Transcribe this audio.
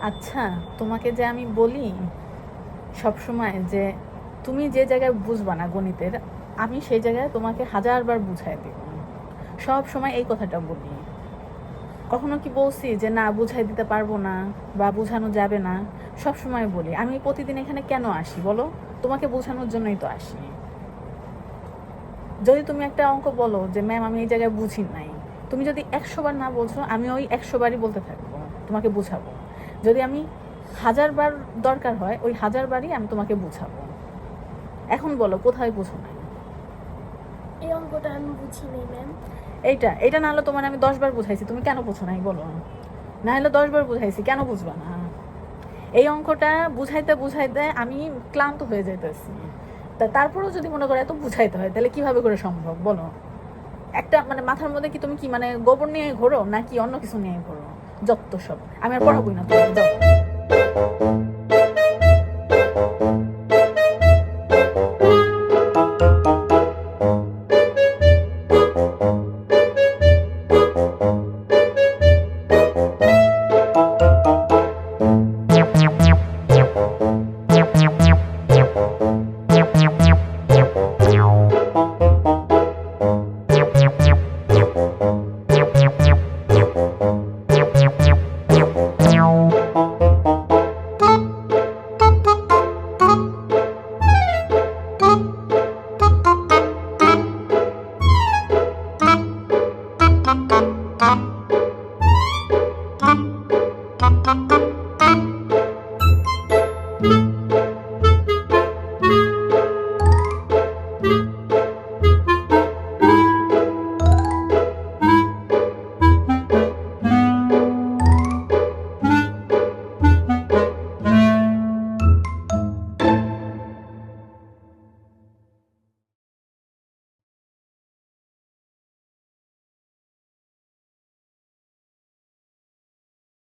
আচ্ছা, তোমাকে যে আমি বলি সব সময় যে তুমি যে জায়গায় বুঝবা না গণিতের, আমি সেই জায়গায় তোমাকে হাজারবার বুঝাই দেব। সব সময় এই কথাটা বলি। কখনো কি বলছি যে না বুঝাই দিতে পারবো না বা বোঝানো যাবে না? সব সময় বলি। আমি প্রতিদিন এখানে কেন আসি বলো? তোমাকে বোঝানোর জন্যই তো আসি। যদি তুমি একটা অঙ্ক বলো যে ম্যাম আমি এই জায়গায় বুঝি নাই, তুমি যদি 100 বার না বোঝো, আমি ওই 100 বারই বলতে থাকবো, তোমাকে বুঝাবো। যদি আমি 1000 বার দরকার হয়, ওই 1000 বারই আমি তোমাকে বুঝাবো। এখন বলো কোথায় বোঝো নাই? এই অঙ্কটা আমি বুঝি নাই ম্যাম। এইটা এটা না হলে তোমার আমি 10 বার বুঝাইছি, তুমি কেন বোঝো নাই বলো? না হলে 10 বার বুঝাইছি, কেন বুঝবা না? এই অঙ্কটা বুঝাইতে বুঝাইতে আমি ক্লান্ত হয়ে যাইতেছি। তারপরেও যদি মনে করো এত বুঝাইতে হয়, তাহলে কিভাবে করে সম্ভব বলো? একটা মানে মাথার মধ্যে কি তুমি কি মানে গোবর নিয়ে ঘোরো নাকি অন্য কিছু নিয়ে ঘোরো? যত সব, আমি আর পড়াবোই না, তুমি যাও।